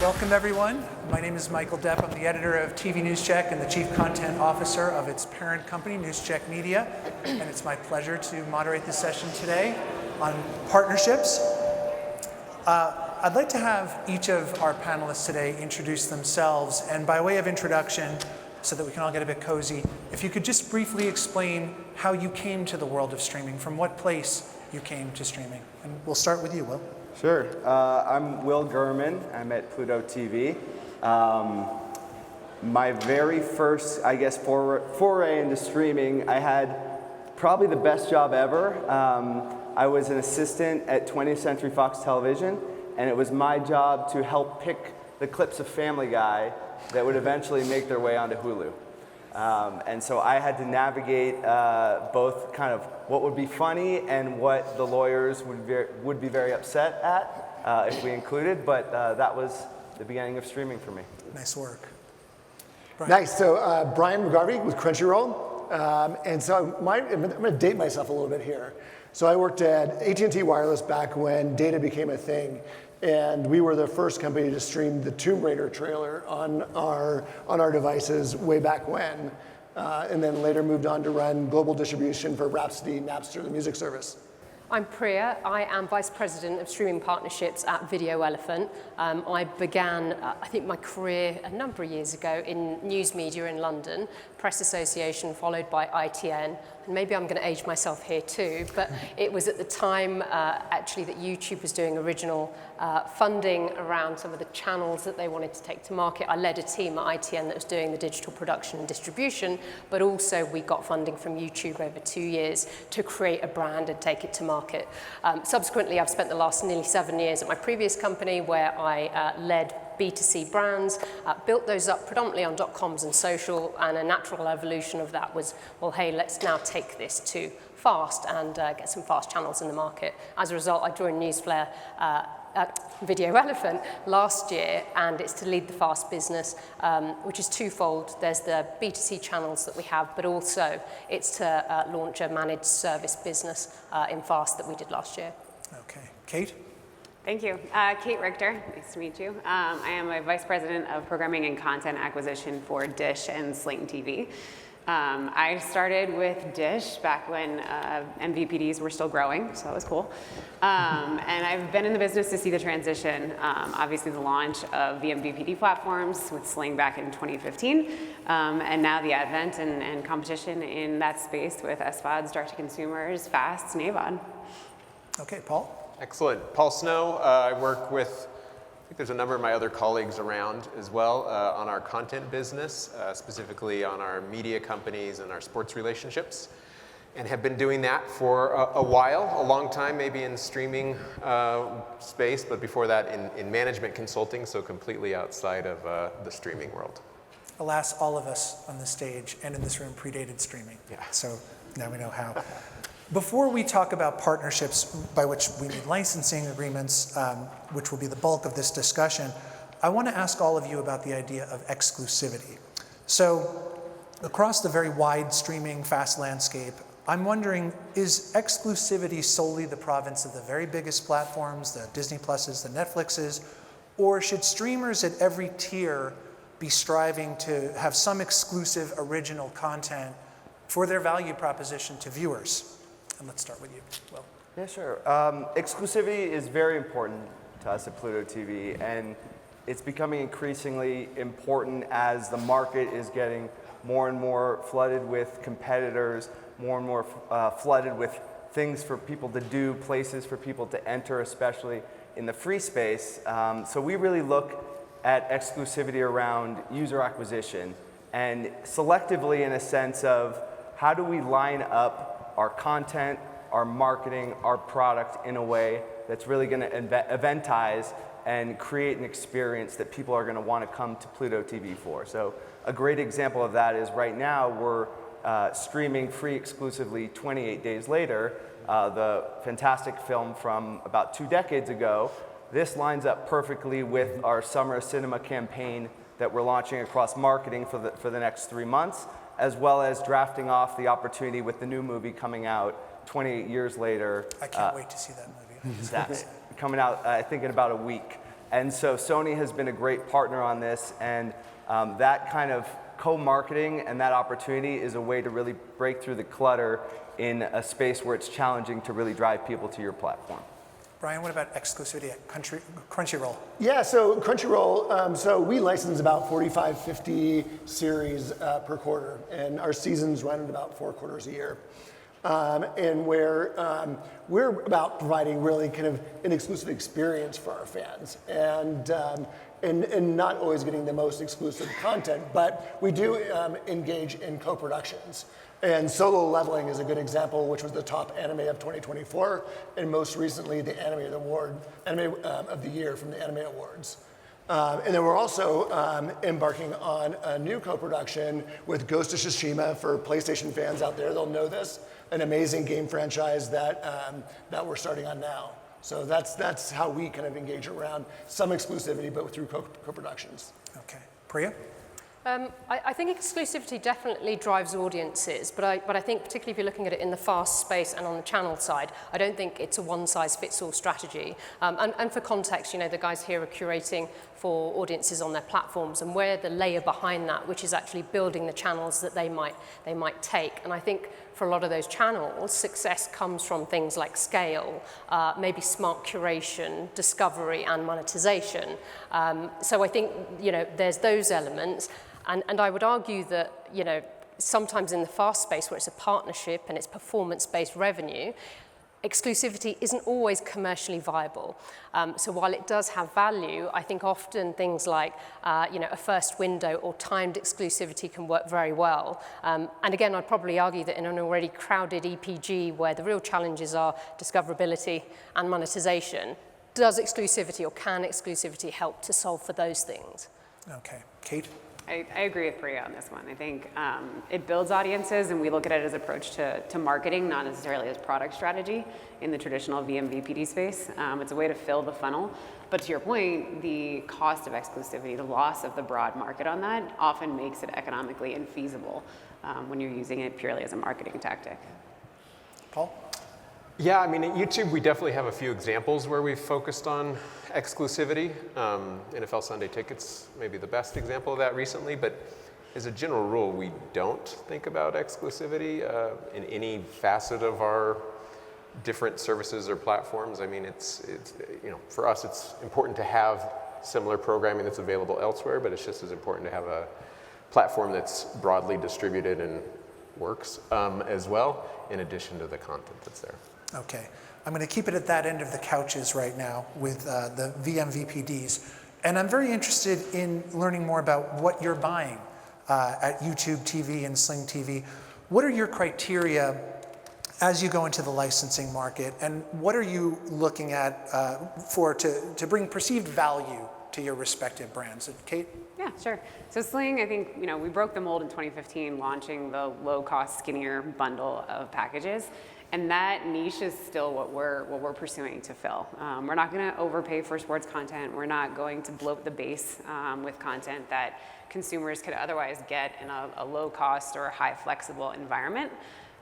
Welcome everyone. My name is Michael Depp. I'm the editor of TV News Check and the chief content officer of its parent company, News Check Media. And it's my pleasure to moderate this session today on partnerships. I'd like to have each of our panelists today introduce themselves. And by way of introduction, so that we can all get a bit cozy, if you could just briefly explain how you came to the world of streaming, from what place you came to streaming. And we'll start with you, Will. Sure. I'm Will Gurman. I'm at Pluto TV. My very first, I guess, foray into streaming, I had probably the best job ever. I was an assistant at 20th Century Fox Television, and it was my job to help pick the clips of Family Guy that would eventually make their way onto Hulu. And so I had to navigate both kind of what would be funny and what the lawyers would be very upset at if we included, but that was the beginning of streaming for me. Nice work. Brian. Nice. So Brian McGarvey with Crunchyroll. And so I'm going to date myself a little bit here. So I worked at AT&T Wireless back when data became a thing. And we were the first company to stream the Tomb Raider trailer on our devices way back when. And then later moved on to run global distribution for Rhapsody, Napster, the music service. I'm Preeya. I am Vice President of Streaming Partnerships at VideoElephant. I began, I think, my career a number of years ago in news media in London, Press Association, followed by ITN. And maybe I'm going to age myself here too, but it was at the time, actually, that YouTube was doing original funding around some of the channels that they wanted to take to market. I led a team at ITN that was doing the digital production and distribution, but also we got funding from YouTube over 2 years to create a brand and take it to market. Subsequently, I've spent the last nearly 7 years at my previous company where I led B2C brands, built those up predominantly on .coms and social, and a natural evolution of that was, well, hey, let's now take this to fast and get some fast channels in the market. As a result, I joined Newsflare at VideoElephant last year, and it's to lead the fast business, which is twofold. There's the B2C channels that we have, but also it's to launch a managed service business in fast that we did last year. Okay. Kate? Thank you. Kate Richter, nice to meet you. I am a Vice President of Programming and Content Acquisition for Dish and StreamTV. I started with Dish back when MVPDs were still growing, so that was cool. And I've been in the business to see the transition, obviously the launch of the MVPD platforms with Sling back in 2015, and now the advent and competition in that space with SVODs, direct-to-consumers, FAST, and AVOD. Okay, Paul? Excellent. Paul Snow. I work with, I think there's a number of my other colleagues around as well on our content business, specifically on our media companies and our sports relationships, and have been doing that for a while, a long time, maybe in streaming space, but before that in management consulting, so completely outside of the streaming world. Alas, all of us on this stage and in this room predated streaming. Yeah. So now we know how. Before we talk about partnerships, by which we need licensing agreements, which will be the bulk of this discussion, I want to ask all of you about the idea of exclusivity. So across the very wide streaming fast landscape, I'm wondering, is exclusivity solely the province of the very biggest platforms, the Disney Pluses, the Netflixes, or should streamers at every tier be striving to have some exclusive original content for their value proposition to viewers? And let's start with you, Will. Yeah, sure. Exclusivity is very important to us at Pluto TV, and it's becoming increasingly important as the market is getting more and more flooded with competitors, more and more flooded with things for people to do, places for people to enter, especially in the free space. So we really look at exclusivity around user acquisition and selectively in a sense of how do we line up our content, our marketing, our product in a way that's really going to eventize and create an experience that people are going to want to come to Pluto TV for. So a great example of that is right now we're streaming free exclusively 28 Days Later, the fantastic film from about 2 decades ago. This lines up perfectly with our summer cinema campaign that we're launching across marketing for the next 3 months, as well as drafting off the opportunity with the new movie coming out 28 years later. I can't wait to see that movie. That's coming out, I think, in about a week. And so Sony has been a great partner on this, and that kind of co-marketing and that opportunity is a way to really break through the clutter in a space where it's challenging to really drive people to your platform. Brian, what about exclusivity at Crunchyroll? Yeah, so Crunchyroll, so we license about 45, 50 series per quarter, and our seasons run at about 4 quarters a year. And where we're about providing really kind of an exclusive experience for our fans, and not always getting the most exclusive content, but we do engage in co-productions. And Solo Leveling is a good example, which was the top anime of 2024, and most recently the anime of the year from the Anime Awards. And then we're also embarking on a new co-production with Ghost of Tsushima. For PlayStation fans out there, they'll know this, an amazing game franchise that we're starting on now. So that's how we kind of engage around some exclusivity, but through co-productions. Okay, Preeya? I think exclusivity definitely drives audiences, but I think particularly if you're looking at it in the fast space and on the channel side, I don't think it's a one-size-fits-all strategy. And for context, you know, the guys here are curating for audiences on their platforms, and we're the layer behind that, which is actually building the channels that they might take. And I think for a lot of those channels, success comes from things like scale, maybe smart curation, discovery, and monetization. So I think, you know, there's those elements. And I would argue that, you know, sometimes in the fast space where it's a partnership and it's performance-based revenue, exclusivity isn't always commercially viable. So while it does have value, I think often things like, you know, a first window or timed exclusivity can work very well. And again, I'd probably argue that in an already crowded EPG where the real challenges are discoverability and monetization, does exclusivity or can exclusivity help to solve for those things? Okay, Kate? I agree with Preeya on this one. I think it builds audiences, and we look at it as an approach to marketing, not necessarily as product strategy in the traditional VMVPD space. It's a way to fill the funnel. But to your point, the cost of exclusivity, the loss of the broad market on that often makes it economically infeasible when you're using it purely as a marketing tactic. Paul? Yeah, I mean, at YouTube, we definitely have a few examples where we've focused on exclusivity. NFL Sunday Tickets may be the best example of that recently, but as a general rule, we don't think about exclusivity in any facet of our different services or platforms. I mean, it's you know, for us, it's important to have similar programming that's available elsewhere, but it's just as important to have a platform that's broadly distributed and works as well, in addition to the content that's there. Okay, I'm going to keep it at that end of the couches right now with the VMVPDs. And I'm very interested in learning more about what you're buying at YouTube TV and Sling TV. What are your criteria as you go into the licensing market? And what are you looking at to bring perceived value to your respective brands? Kate? Yeah, sure. So Sling, I think, you know, we broke the mold in 2015, launching the low-cost, skinnier bundle of packages. And that niche is still what we're pursuing to fill. We're not going to overpay for sports content. We're not going to bloat the base with content that consumers could otherwise get in a low-cost or high-flexible environment.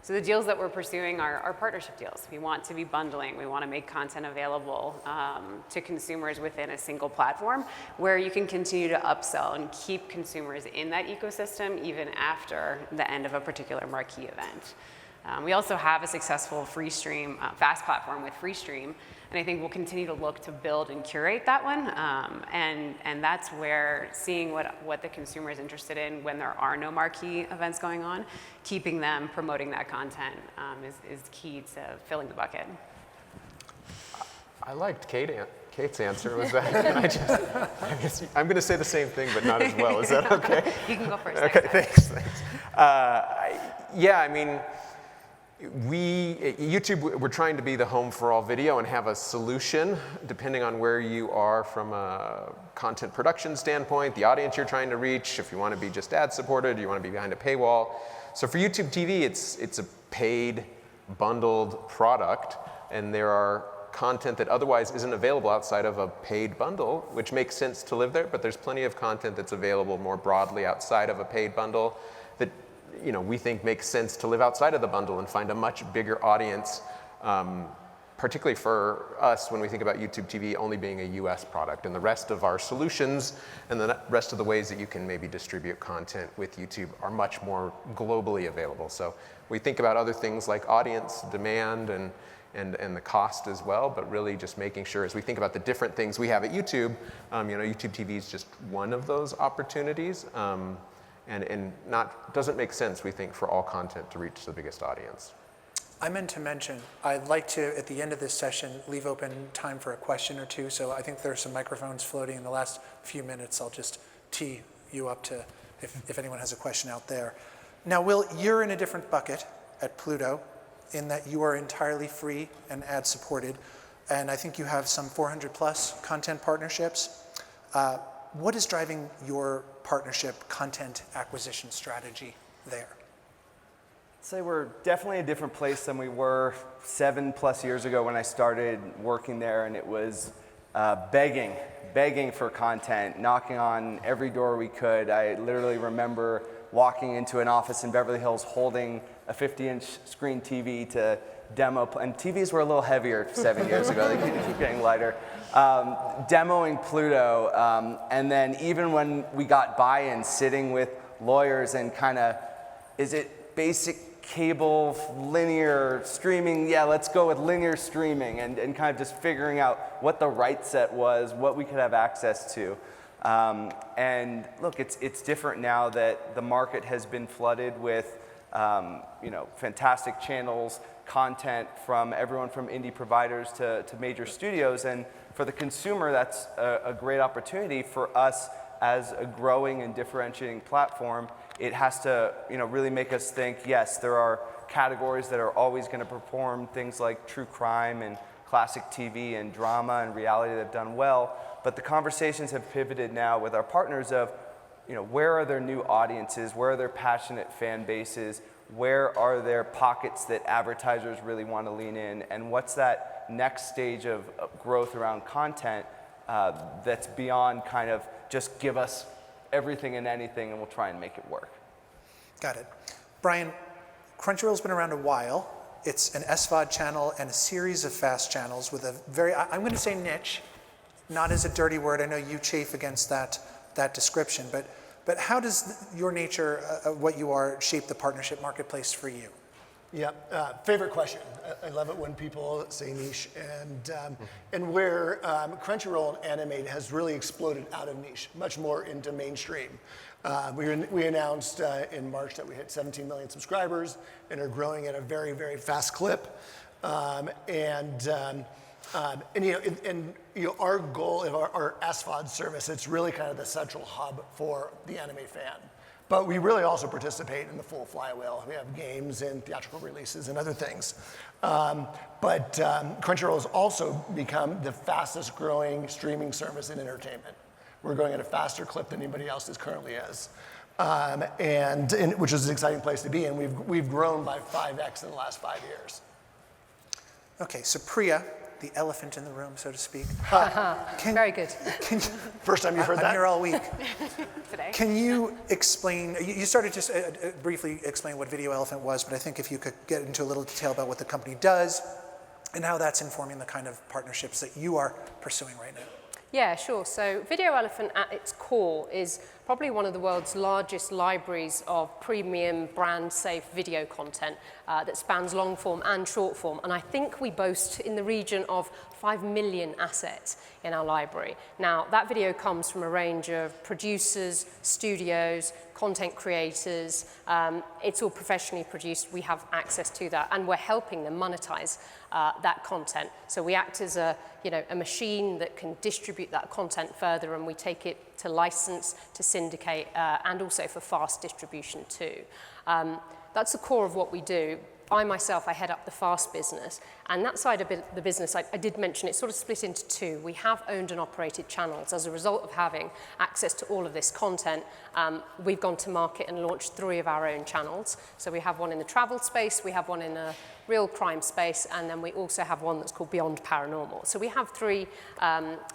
So the deals that we're pursuing are partnership deals. We want to be bundling. We want to make content available to consumers within a single platform where you can continue to upsell and keep consumers in that ecosystem even after the end of a particular marquee event. We also have a successful free stream, fast platform with free stream, and I think we'll continue to look to build and curate that one. And that's where seeing what the consumer is interested in when there are no marquee events going on, keeping them promoting that content is key to filling the bucket. I liked Kate's answer. Was that? I'm going to say the same thing, but not as well. Is that okay? You can go first. Okay, thanks. Yeah, I mean, YouTube, we're trying to be the home for all video and have a solution depending on where you are from a content production standpoint, the audience you're trying to reach, if you want to be just ad supported, you want to be behind a paywall. So for YouTube TV, it's a paid bundled product, and there are content that otherwise isn't available outside of a paid bundle, which makes sense to live there, but there's plenty of content that's available more broadly outside of a paid bundle that, you know, we think makes sense to live outside of the bundle and find a much bigger audience particularly for us when we think about YouTube TV only being a US product, and the rest of our solutions and the rest of the ways that you can maybe distribute content with YouTube are much more globally available. So we think about other things like audience, demand, and the cost as well, but really just making sure as we think about the different things we have at YouTube, YouTube TV is just one of those opportunities, and doesn't make sense, we think, for all content to reach the biggest audience. I meant to mention, I'd like to, at the end of this session, leave open time for a question or two. So I think there's some microphones floating in the last few minutes. I'll just tee you up to, if anyone has a question out there. Now, Will, you're in a different bucket at Pluto in that you are entirely free and ad supported. And I think you have some 400 plus content partnerships. What is driving your partnership content acquisition strategy there? Say we're definitely a different place than we were 7+ years ago when I started working there, and it was begging for content, knocking on every door we could. I literally remember walking into an office in Beverly Hills holding a 50-inch screen TV to demo, and TVs were a little heavier 7 years ago, they keep getting lighter. Demoing Pluto, and then even when we got buy-in, sitting with lawyers and kind of, is it basic cable, linear streaming? Yeah, let's go with linear streaming, and kind of just figuring out what the right set was, what we could have access to. And look, it's different now that the market has been flooded with fantastic channels, content from everyone from indie providers to major studios, and for the consumer, that's a great opportunity. For us as a growing and differentiating platform, it has to really make us think, yes, there are categories that are always going to perform, things like true crime and classic TV and drama and reality that have done well, but the conversations have pivoted now with our partners of, where are there new audiences, where are there passionate fan bases, where are there pockets that advertisers really want to lean in, and what's that next stage of growth around content that's beyond kind of just give us everything and anything and we'll try and make it work. Got it. Brian, Crunchyroll's been around a while. It's an SVOD channel and a series of fast channels with a very, I'm going to say niche, not as a dirty word. I know you chafe against that description, but how does your nature, what you are, shape the partnership marketplace for you? Yeah, favorite question. I love it when people say niche, and where Crunchyroll and anime has really exploded out of niche, much more into mainstream. We announced in March that we hit 17 million subscribers and are growing at a very, very fast clip. Our goal of our SVOD service, it's really kind of the central hub for the anime fan. But we really also participate in the full flywheel. We have games and theatrical releases and other things. But Crunchyroll has also become the fastest growing streaming service in entertainment. We're going at a faster clip than anybody else currently is. Which is an exciting place to be, and we've grown by 5x in the last 5 years. Okay, so Preeya, the elephant in the room, so to speak. Very good. First time you've heard that? I'm here all week. Today. Can you explain, you started to briefly explain what VideoElephant was, but I think if you could get into a little detail about what the company does and how that's informing the kind of partnerships that you are pursuing right now. Yeah, sure. So VideoElephant at its core is probably one of the world's largest libraries of premium brand safe video content that spans long form and short form. And I think we boast in the region of 5 million assets in our library. Now, that video comes from a range of producers, studios, content creators. It's all professionally produced. We have access to that, and we're helping them monetize that content. So we act as a machine that can distribute that content further, and we take it to license, to syndicate, and also for fast distribution too. That's the core of what we do. I myself, I head up the FAST business, and that side of the business, I did mention, it's sort of split into two. We have owned and operated channels. As a result of having access to all of this content, we've gone to market and launched 3 of our own channels. So we have one in the travel space, we have one in the real crime space, and then we also have one that's called Beyond Paranormal. So we have 3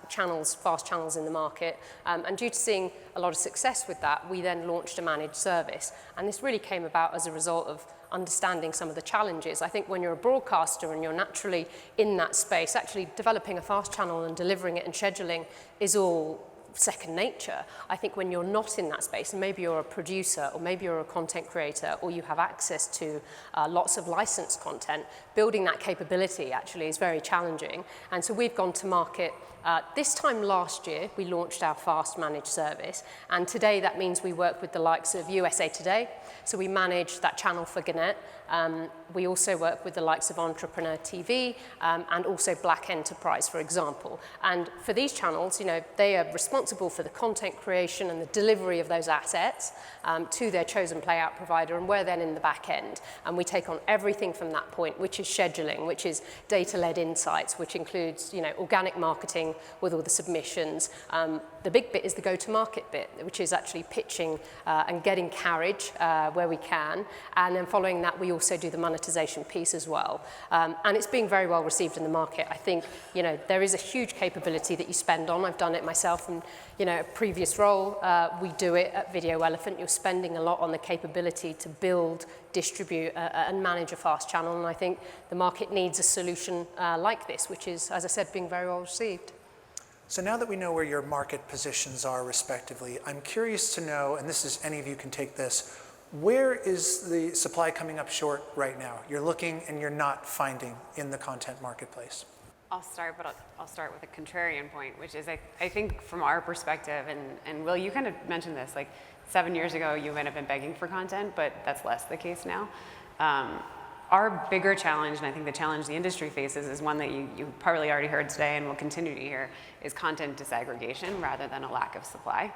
channels, fast channels in the market, and due to seeing a lot of success with that, we then launched a managed service. And this really came about as a result of understanding some of the challenges. I think when you're a broadcaster and you're naturally in that space, actually developing a fast channel and delivering it and scheduling is all second nature. I think when you're not in that space, and maybe you're a producer or maybe you're a content creator or you have access to lots of licensed content, building that capability actually is very challenging. And so we've gone to market. This time last year, we launched our fast managed service, and today that means we work with the likes of USA Today, so we manage that channel for Gannett. We also work with the likes of Entrepreneur TV and also Black Enterprise, for example. And for these channels, you know, they are responsible for the content creation and the delivery of those assets to their chosen playout provider, and we're then in the back end. And we take on everything from that point, which is scheduling, which is data-led insights, which includes, you know, organic marketing with all the submissions. The big bit is the go-to-market bit, which is actually pitching and getting carriage where we can. And then following that, we also do the monetization piece as well. And it's being very well received in the market. I think, you know, there is a huge capability that you spend on. I've done it myself in, you know, a previous role. We do it at VideoElephant. You're spending a lot on the capability to build, distribute, and manage a fast channel. And I think the market needs a solution like this, which is, as I said, being very well received. So now that we know where your market positions are respectively, I'm curious to know, and this is, any of you can take this, where is the supply coming up short right now? You're looking and you're not finding in the content marketplace. I'll start, but I'll start with a contrarian point, which is I think from our perspective, and Will, you kind of mentioned this, like 7 years ago you might have been begging for content, but that's less the case now. Our bigger challenge, and I think the challenge the industry faces, is one that you probably already heard today and will continue to hear, is content disaggregation rather than a lack of supply.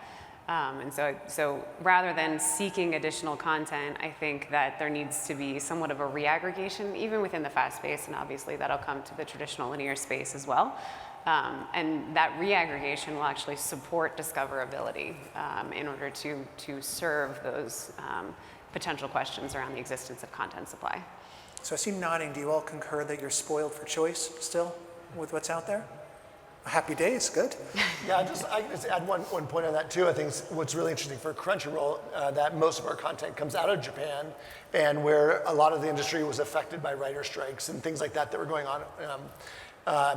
And so rather than seeking additional content, I think that there needs to be somewhat of a reaggregation, even within the fast space, and obviously that'll come to the traditional linear space as well. And that reaggregation will actually support discoverability in order to serve those potential questions around the existence of content supply. So I see nodding. Do you all concur that you're spoiled for choice still with what's out there? Happy days, good. Yeah, I can just add one point on that too. I think what's really interesting for Crunchyroll, that most of our content comes out of Japan, and where a lot of the industry was affected by writer strikes and things like that were going on.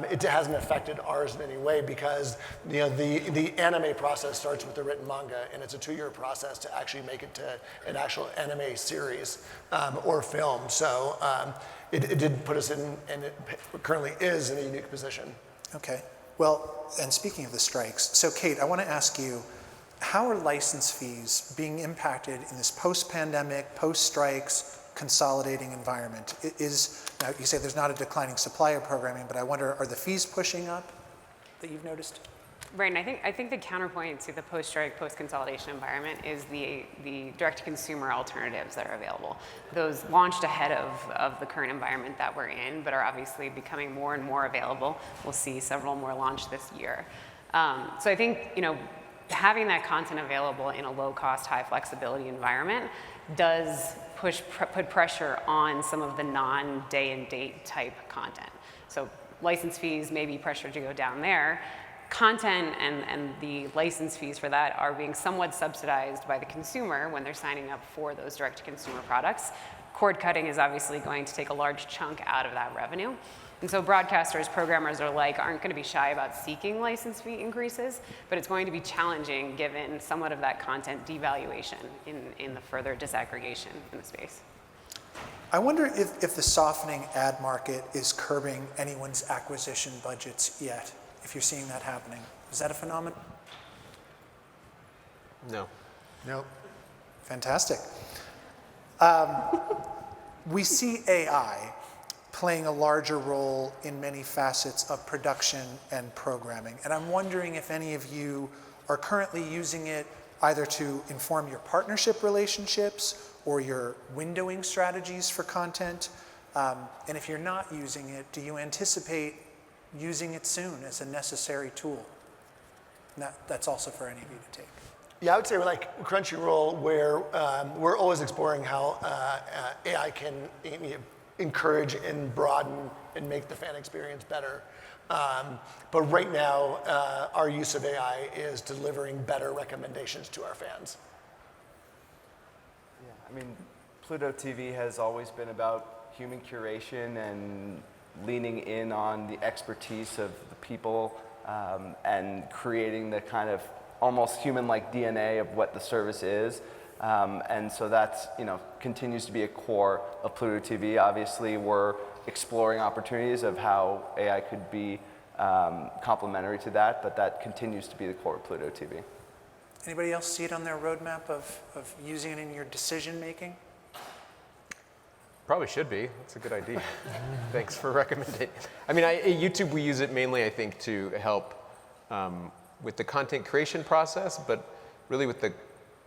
It hasn't affected ours in any way because, you know, the anime process starts with the written manga, and it's a 2-year process to actually make it to an actual anime series or film. So it did put us in, and it currently is in a unique position. Okay. Well, and speaking of the strikes, so Kate, I want to ask you, how are license fees being impacted in this post-pandemic, post-strikes, consolidating environment? Now you say there's not a declining supply of programming, but I wonder, are the fees pushing up that you've noticed? Right, and I think the counterpoint to the post-strike, post-consolidation environment is the direct-to-consumer alternatives that are available. Those launched ahead of the current environment that we're in, but are obviously becoming more and more available. We'll see several more launch this year. So I think, you know, having that content available in a low-cost, high-flexibility environment does put pressure on some of the non-day-and-date type content. So license fees may be pressured to go down there. Content and the license fees for that are being somewhat subsidized by the consumer when they're signing up for those direct-to-consumer products. Cord cutting is obviously going to take a large chunk out of that revenue. And so broadcasters, programmers aren't going to be shy about seeking license fee increases, but it's going to be challenging given somewhat of that content devaluation in the further disaggregation in the space. I wonder if the softening ad market is curbing anyone's acquisition budgets yet, if you're seeing that happening. Is that a phenomenon? No. Nope. Fantastic. We see AI playing a larger role in many facets of production and programming. And I'm wondering if any of you are currently using it either to inform your partnership relationships or your windowing strategies for content. And if you're not using it, do you anticipate using it soon as a necessary tool? And that's also for any of you to take. Yeah, I would say like Crunchyroll, where we're always exploring how AI can encourage and broaden and make the fan experience better. But right now, our use of AI is delivering better recommendations to our fans. Yeah, I mean, Pluto TV has always been about human curation and leaning in on the expertise of the people and creating the kind of almost human-like DNA of what the service is. And so that's, continues to be a core of Pluto TV. Obviously, we're exploring opportunities of how AI could be complementary to that, but that continues to be the core of Pluto TV. Anybody else see it on their roadmap of using it in your decision making? Probably should be. That's a good idea. Thanks for recommending. I mean, at YouTube, we use it mainly, I think, to help with the content creation process, but really with the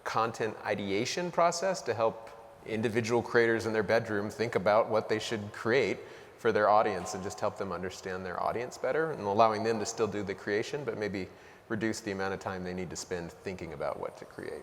content ideation process to help individual creators in their bedroom think about what they should create for their audience and just help them understand their audience better and allowing them to still do the creation, but maybe reduce the amount of time they need to spend thinking about what to create.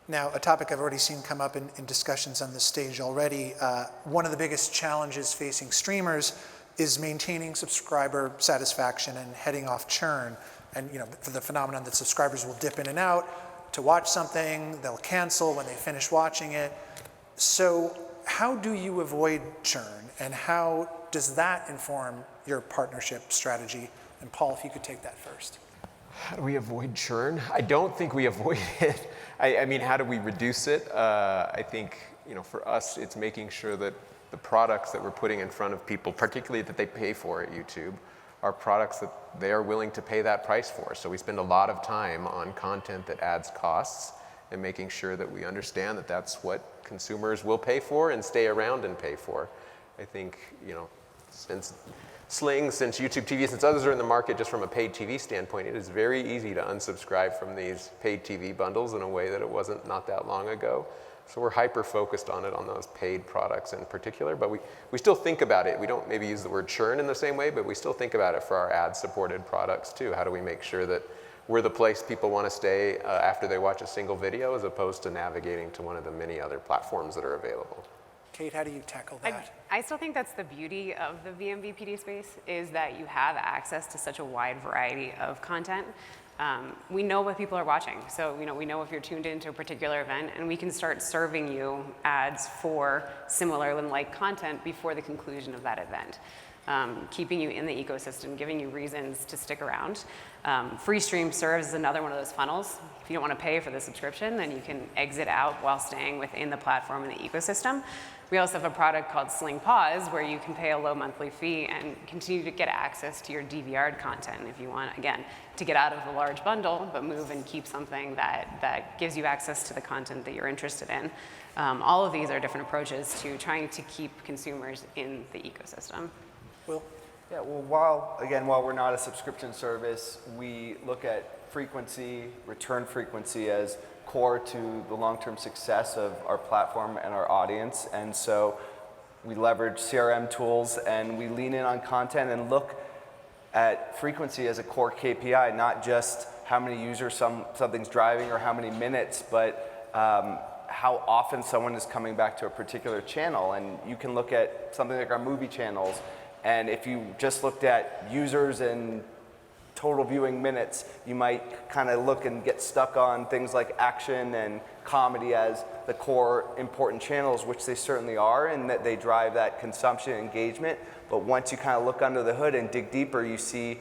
Now, a topic I've already seen come up in discussions on this stage already, one of the biggest challenges facing streamers is maintaining subscriber satisfaction and heading off churn. And for the phenomenon that subscribers will dip in and out to watch something, they'll cancel when they finish watching it. So how do you avoid churn, and how does that inform your partnership strategy? And Paul, if you could take that first. How do we avoid churn? I don't think we avoid it. I mean, how do we reduce it? I think, for us, it's making sure that the products that we're putting in front of people, particularly that they pay for at YouTube, are products that they are willing to pay that price for. So we spend a lot of time on content that adds costs and making sure that we understand that that's what consumers will pay for and stay around and pay for. I think, since YouTube TV, since others are in the market just from a paid TV standpoint, it is very easy to unsubscribe from these paid TV bundles in a way that it wasn't not that long ago. So we're hyper-focused on it, on those paid products in particular, but we still think about it. We don't maybe use the word churn in the same way, but we still think about it for our ad-supported products too. How do we make sure that we're the place people want to stay after they watch a single video as opposed to navigating to one of the many other platforms that are available? Kate, how do you tackle that? I still think that's the beauty of the vMVPD space, is that you have access to such a wide variety of content. We know what people are watching, so we know if you're tuned into a particular event, and we can start serving you ads for similar and like content before the conclusion of that event, keeping you in the ecosystem, giving you reasons to stick around. Free stream serves as another one of those funnels. If you don't want to pay for the subscription, then you can exit out while staying within the platform and the ecosystem. We also have a product called Sling Pause, where you can pay a low monthly fee and continue to get access to your DVR'd content if you want, again, to get out of the large bundle, but move and keep something that gives you access to the content that you're interested in. All of these are different approaches to trying to keep consumers in the ecosystem. Will? Yeah, well, while we're not a subscription service, we look at frequency, return frequency as core to the long-term success of our platform and our audience. And so we leverage CRM tools and we lean in on content and look at frequency as a core KPI, not just how many users something's driving or how many minutes, but how often someone is coming back to a particular channel. And you can look at something like our movie channels, and if you just looked at users and total viewing minutes, you might kind of look and get stuck on things like action and comedy as the core important channels, which they certainly are, and that they drive that consumption engagement. But once you kind of look under the hood and dig deeper, you see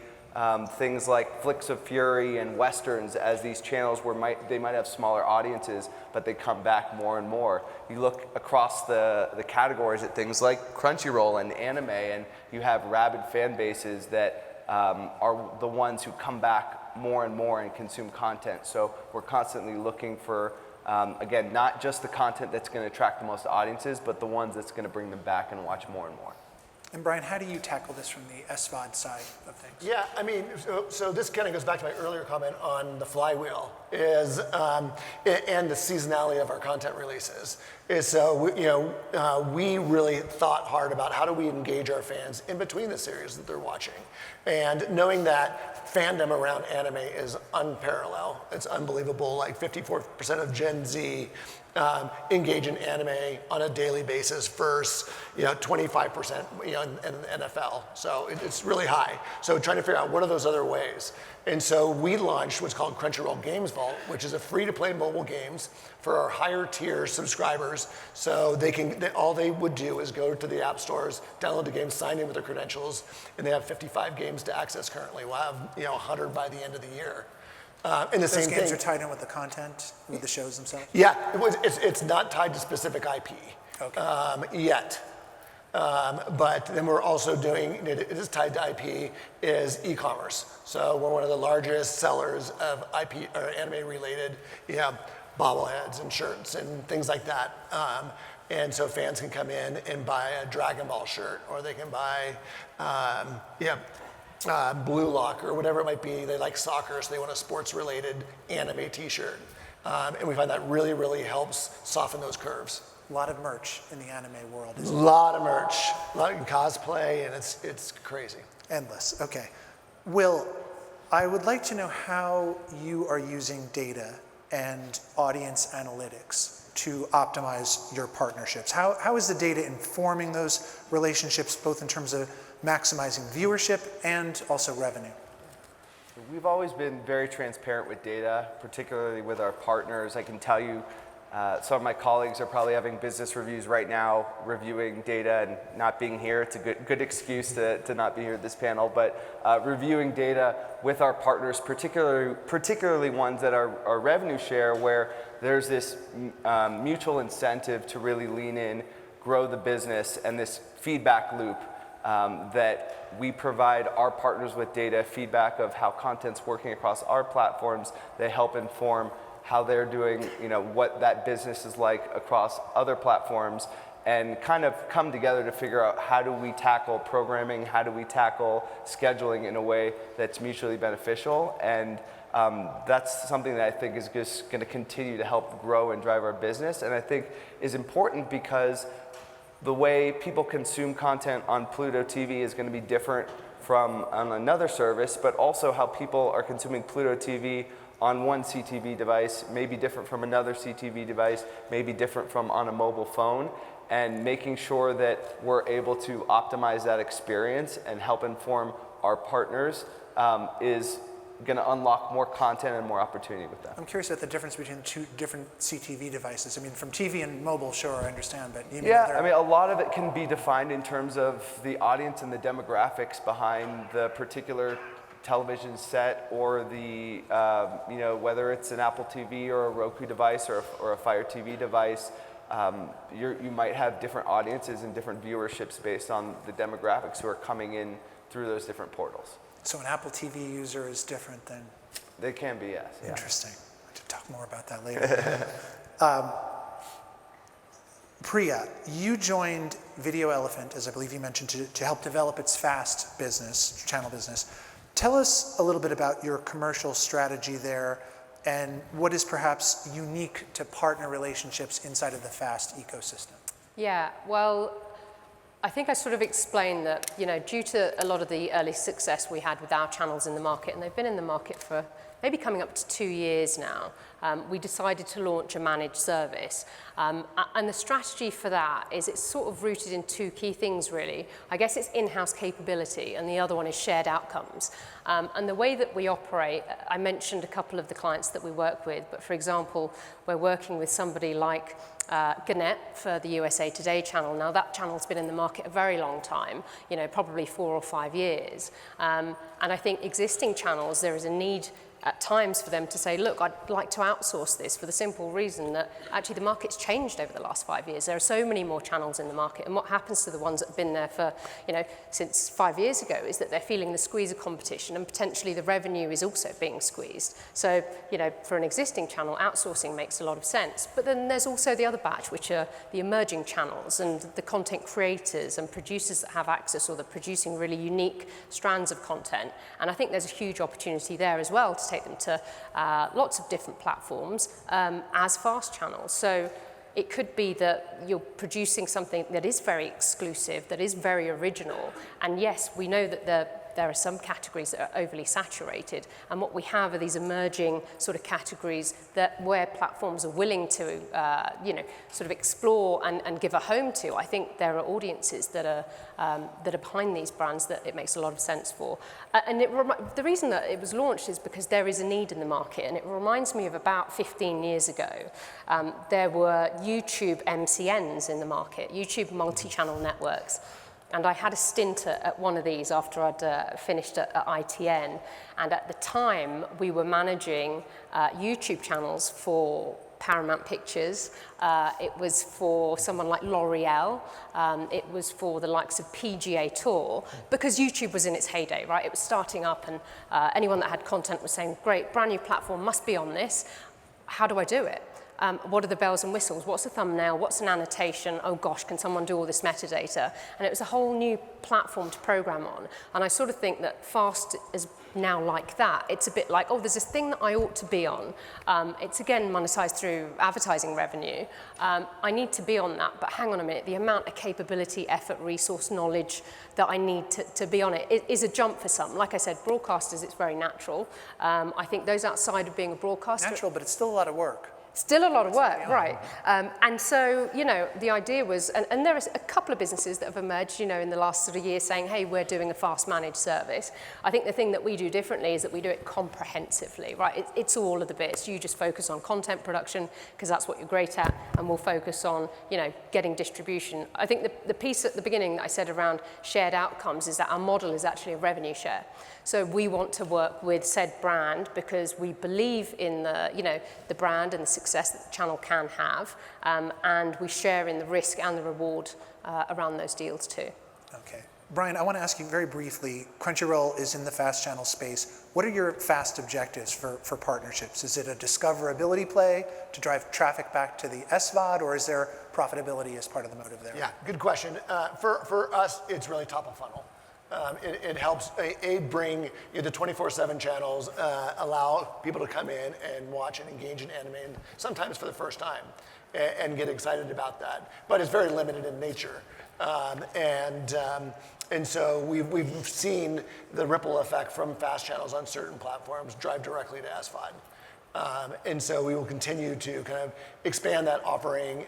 things like flicks of fury and westerns as these channels where they might have smaller audiences, but they come back more and more. You look across the categories at things like Crunchyroll and anime, and you have rabid fan bases that are the ones who come back more and more and consume content. So we're constantly looking for, again, not just the content that's going to attract the most audiences, but the ones that's going to bring them back and watch more and more. And Brian, how do you tackle this from the SVOD side of things? Yeah, I mean, so this kind of goes back to my earlier comment on the flywheel and the seasonality of our content releases. We really thought hard about how do we engage our fans in between the series that they're watching. And knowing that fandom around anime is unparalleled. It's unbelievable. Like 54% of Gen Z engage in anime on a daily basis versus 25% in the NFL. So it's really high. So trying to figure out what are those other ways. And so we launched what's called Crunchyroll Games Vault, which is a free-to-play mobile games for our higher tier subscribers. So all they would do is go to the app stores, download the games, sign in with their credentials, and they have 55 games to access currently. We'll have 100 by the end of the year. And the Those same games thing. are tied in with the content, with the shows themselves? Yeah, it's not tied to specific IP yet. But then we're also doing, it is tied to IP, is e-commerce. So we're one of the largest sellers of IP or anime related bobbleheads and shirts and things like that. And so fans can come in and buy a Dragon Ball shirt, or they can buy, Blue Lock or whatever it might be. They like soccer, so they want a sports related anime t-shirt. And we find that really, really helps soften those curves. A lot of merch in the anime world. A lot of merch, a lot of cosplay, and it's crazy. Endless, okay. Will, I would like to know how you are using data and audience analytics to optimize your partnerships. How is the data informing those relationships, both in terms of maximizing viewership and also revenue? We've always been very transparent with data, particularly with our partners. I can tell you some of my colleagues are probably having business reviews right now, reviewing data and not being here. It's a good excuse to not be here at this panel, but reviewing data with our partners, particularly ones that are revenue share, where there's this mutual incentive to really lean in, grow the business, and this feedback loop that we provide our partners with data, feedback of how content's working across our platforms. They help inform how they're doing, what that business is like across other platforms, and kind of come together to figure out how do we tackle programming, how do we tackle scheduling in a way that's mutually beneficial. And that's something that I think is just going to continue to help grow and drive our business, and I think is important because the way people consume content on Pluto TV is going to be different from on another service, but also how people are consuming Pluto TV on one CTV device may be different from another CTV device, may be different from on a mobile phone, and making sure that we're able to optimize that experience and help inform our partners is going to unlock more content and more opportunity with that. I'm curious about the difference between the two different CTV devices. I mean, from TV and mobile, sure, I understand, but you mean a lot of it can be defined in terms of the audience and the demographics behind the particular television set, or the whether it's an Apple TV or a Roku device or a Fire TV device. You might have different audiences and different viewerships based on the demographics who are coming in through those different portals. So an Apple TV user is different than... They can be, yes. Yeah. Interesting. I'll have to talk more about that later. Preeya, you joined VideoElephant, as I believe you mentioned, to help develop its FAST business, channel business. Tell us a little bit about your commercial strategy there and what is perhaps unique to partner relationships inside of the FAST ecosystem. Yeah, well, I think I sort of explained that, due to a lot of the early success we had with our channels in the market, and they've been in the market for maybe coming up to 2 years now, we decided to launch a managed service. And the strategy for that is it's sort of rooted in two key things, really. I guess it's in-house capability, and the other one is shared outcomes. And the way that we operate, I mentioned a couple of the clients that we work with, but for example, we're working with somebody like Gurman for the USA Today channel. Now that channel's been in the market a very long time, probably 4 or 5 years. And I think existing channels, there is a need at times for them to say, look, I'd like to outsource this, for the simple reason that actually the market's changed over the last 5 years. There are so many more channels in the market, and what happens to the ones that have been there for, since 5 years ago is that they're feeling the squeeze of competition, and potentially the revenue is also being squeezed. So, for an existing channel, outsourcing makes a lot of sense. But then there's also the other batch, which are the emerging channels and the content creators and producers that have access, or they're producing really unique strands of content. And I think there's a huge opportunity there as well to take them to lots of different platforms as fast channels. So it could be that you're producing something that is very exclusive, that is very original, and yes, we know that there are some categories that are overly saturated, and what we have are these emerging sort of categories that where platforms are willing to, sort of explore and give a home to. I think there are audiences that are behind these brands that it makes a lot of sense for. And the reason that it was launched is because there is a need in the market, and it reminds me of about 15 years ago. There were YouTube MCNs in the market, YouTube multi-channel networks. And I had a stint at one of these after I'd finished at ITN. And at the time, we were managing YouTube channels for Paramount Pictures. It was for someone like L'Oreal. It was for the likes of PGA Tour, because YouTube was in its heyday, right? It was starting up, and anyone that had content was saying, great, brand new platform, must be on this. How do I do it? What are the bells and whistles? What's a thumbnail? What's an annotation? Oh gosh, can someone do all this metadata? And it was a whole new platform to program on. And I sort of think that Fast is now like that. It's a bit like, oh, there's this thing that I ought to be on. It's again monetized through advertising revenue. I need to be on that, but hang on a minute, the amount of capability, effort, resource, knowledge that I need to be on it is a jump for some. Like I said, broadcasters, it's very natural. I think those outside of being a broadcaster... Natural, but it's still a lot of work. Still a lot of work, right. And so, the idea was, and there are a couple of businesses that have emerged, in the last sort of year saying, hey, we're doing a fast managed service. I think the thing that we do differently is that we do it comprehensively, right? It's all of the bits. You just focus on content production because that's what you're great at, and we'll focus on, getting distribution. I think the piece at the beginning that I said around shared outcomes is that our model is actually a revenue share. So we want to work with said brand because we believe in the brand and the success that the channel can have, and we share in the risk and the reward around those deals too. Okay. Brian, I want to ask you very briefly, Crunchyroll is in the fast channel space. What are your fast objectives for partnerships? Is it a discoverability play to drive traffic back to the SVOD, or is there profitability as part of the motive there? Yeah, good question. For us, it's really top of funnel. It helps bring the 24/7 channels, allow people to come in and watch and engage in anime, and sometimes for the first time, and get excited about that. But it's very limited in nature, and so we've seen the ripple effect from fast channels on certain platforms drive directly to SVOD. And so we will continue to kind of expand that offering.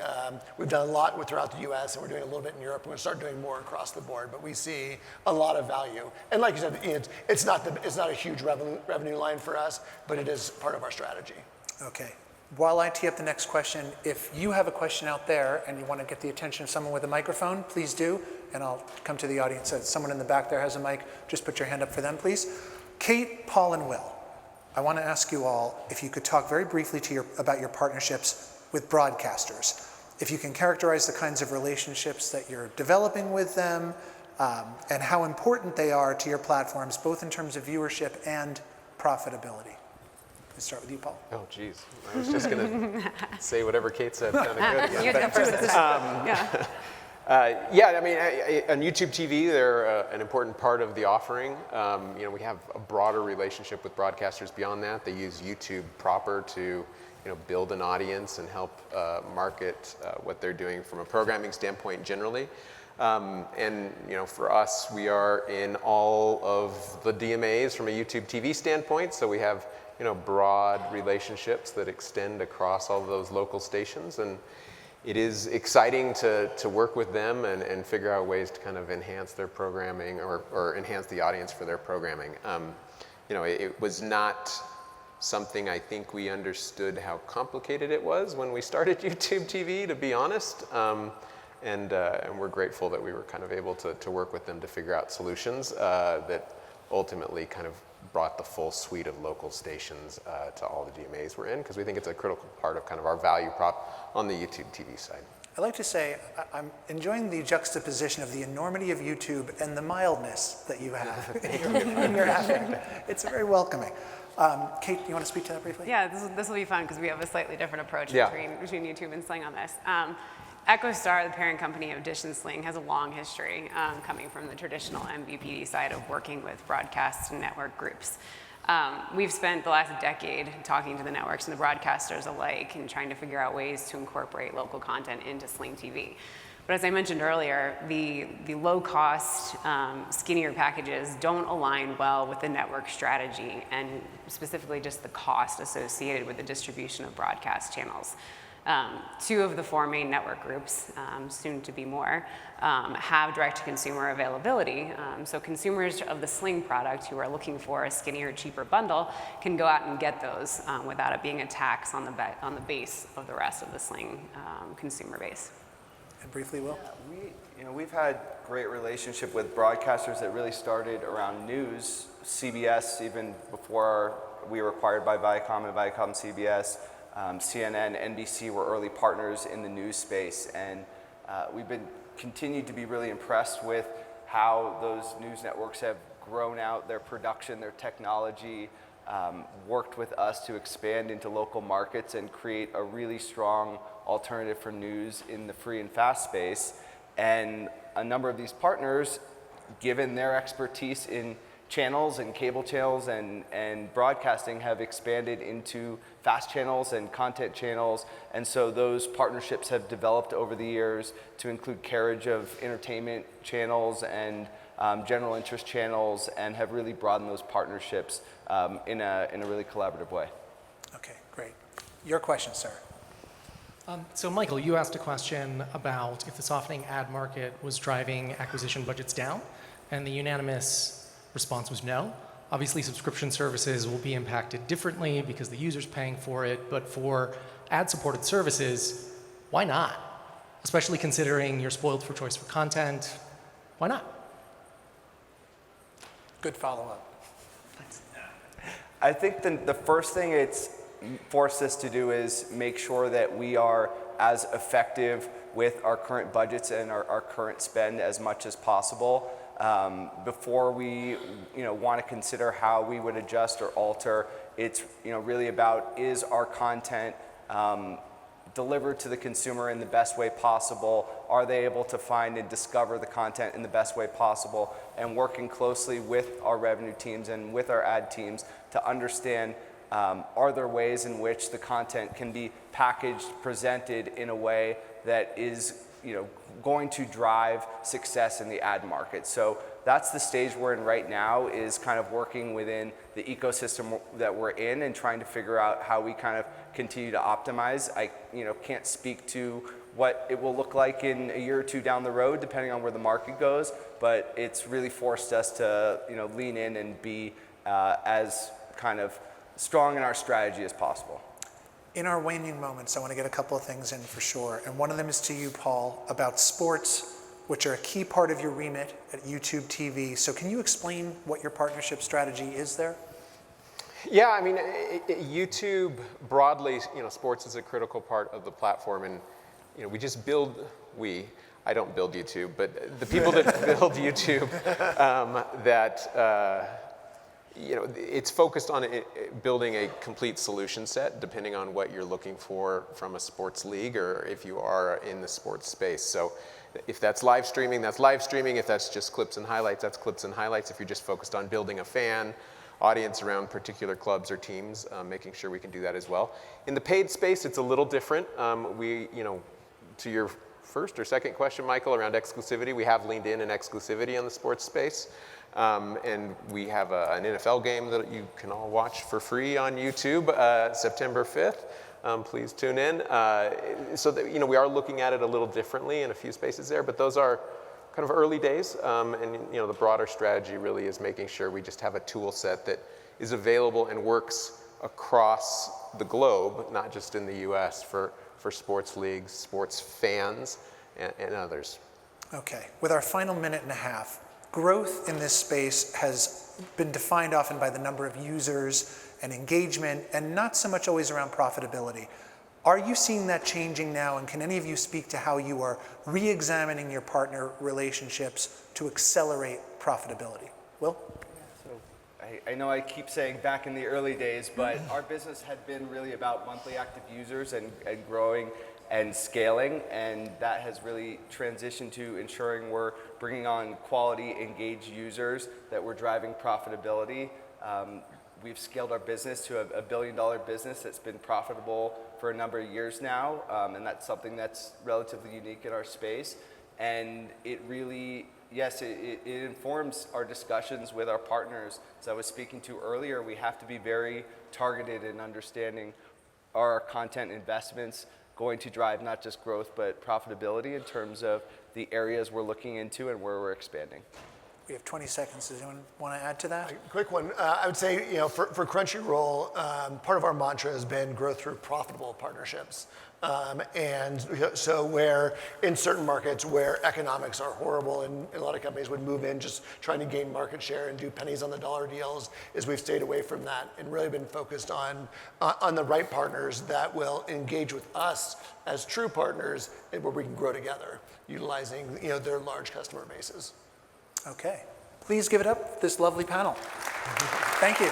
We've done a lot throughout the US, and we're doing a little bit in Europe. We're going to start doing more across the board, but we see a lot of value. And like you said, it's not a huge revenue line for us, but it is part of our strategy. Okay. While I tee up the next question, if you have a question out there and you want to get the attention of someone with a microphone, please do, and I'll come to the audience. So someone in the back there has a mic. Just put your hand up for them, please. Kate, Paul, and Will. I want to ask you all if you could talk very briefly about your partnerships with broadcasters. If you can characterize the kinds of relationships that you're developing with them, and how important they are to your platforms, both in terms of viewership and profitability. Let's start with you, Paul. Oh, geez. I was just going to say whatever Kate said. Sounded good. You go first. Yeah, I mean, on YouTube TV, they're an important part of the offering. We have a broader relationship with broadcasters beyond that. They use YouTube proper to, build an audience and help market what they're doing from a programming standpoint generally. For us, we are in all of the DMAs from a YouTube TV standpoint, so we have, broad relationships that extend across all of those local stations. And it is exciting to work with them and figure out ways to kind of enhance their programming or enhance the audience for their programming. It was not something I think we understood how complicated it was when we started YouTube TV, to be honest. And we're grateful that we were kind of able to work with them to figure out solutions that ultimately kind of brought the full suite of local stations to all the DMAs we're in, because we think it's a critical part of kind of our value prop on the YouTube TV side. I'd like to say I'm enjoying the juxtaposition of the enormity of YouTube and the mildness that you have in your affect. It's very welcoming. Kate, you want to speak to that briefly? Yeah, this will be fun because we have a slightly different approach between YouTube and Sling on this. EchoStar, the parent company of Dish and Sling, has a long history coming from the traditional MVPD side of working with broadcast and network groups. We've spent the last decade talking to the networks and the broadcasters alike and trying to figure out ways to incorporate local content into Sling TV. But as I mentioned earlier, the low-cost, skinnier packages don't align well with the network strategy, and specifically just the cost associated with the distribution of broadcast channels. 2 of the 4 main network groups, soon to be more, have direct-to-consumer availability. So consumers of the Sling product who are looking for a skinnier, cheaper bundle can go out and get those without it being a tax on the base of the rest of the Sling consumer base. And briefly, Will? We've had great relationship with broadcasters that really started around news. CBS, even before we were acquired by Viacom and Viacom CBS, CNN, NBC were early partners in the news space, and we've been continued to be really impressed with how those news networks have grown out their production, their technology, worked with us to expand into local markets and create a really strong alternative for news in the free and fast space. And a number of these partners, given their expertise in channels and cable channels and broadcasting, have expanded into fast channels and content channels. And so those partnerships have developed over the years to include carriage of entertainment channels and general interest channels, and have really broadened those partnerships in a really collaborative way. Okay, great. Your question, sir. So Michael, you asked a question about if the softening ad market was driving acquisition budgets down, and the unanimous response was no. Obviously, subscription services will be impacted differently because the user's paying for it, but for ad-supported services, why not? Especially considering you're spoiled for choice for content, why not? Good follow-up. I think the first thing it's forced us to do is make sure that we are as effective with our current budgets and our current spend as much as possible. Before we want to consider how we would adjust or alter, it's really about, is our content delivered to the consumer in the best way possible? Are they able to find and discover the content in the best way possible? And working closely with our revenue teams and with our ad teams to understand, are there ways in which the content can be packaged, presented in a way that is going to drive success in the ad market. So that's the stage we're in right now, is kind of working within the ecosystem that we're in and trying to figure out how we kind of continue to optimize. I can't speak to what it will look like in a year or two down the road, depending on where the market goes, but it's really forced us to lean in and be as kind of strong in our strategy as possible. In our waning moments, I want to get a couple of things in for sure. And one of them is to you, Paul, about sports, which are a key part of your remit at YouTube TV. So can you explain what your partnership strategy is there? Yeah, I mean, YouTube broadly, sports is a critical part of the platform, and we just build, I don't build YouTube, but the people that build YouTube, it's focused on building a complete solution set depending on what you're looking for from a sports league, or if you are in the sports space. So if that's live streaming, that's live streaming. If that's just clips and highlights, that's clips and highlights. If you're just focused on building a fan audience around particular clubs or teams, making sure we can do that as well. In the paid space, it's a little different. To your first or second question, Michael, around exclusivity, we have leaned in exclusivity on the sports space. And we have an NFL game that you can all watch for free on YouTube, September 5th. Please tune in. So that, we are looking at it a little differently in a few spaces there, but those are kind of early days. And the broader strategy really is making sure we just have a tool set that is available and works across the globe, not just in the US, for sports leagues, sports fans, and others. Okay, with our final minute and a half, growth in this space has been defined often by the number of users and engagement, and not so much always around profitability. Are you seeing that changing now, and can any of you speak to how you are re-examining your partner relationships to accelerate profitability? Will? I know I keep saying back in the early days, but our business had been really about monthly active users and growing and scaling, and that has really transitioned to ensuring we're bringing on quality, engaged users, that we're driving profitability. We've scaled our business to a $1 billion business that's been profitable for a number of years now, and that's something that's relatively unique in our space. And it really, yes, it informs our discussions with our partners. As I was speaking to earlier, we have to be very targeted in understanding our content investments going to drive not just growth but profitability in terms of the areas we're looking into and where we're expanding. We have 20 seconds. Does anyone want to add to that? Quick one. I would say, for Crunchyroll, part of our mantra has been growth through profitable partnerships. And so where in certain markets where economics are horrible and a lot of companies would move in just trying to gain market share and do pennies on the dollar deals, is we've stayed away from that and really been focused on the right partners that will engage with us as true partners and where we can grow together, utilizing their large customer bases. Okay. Please give it up for this lovely panel. Thank you.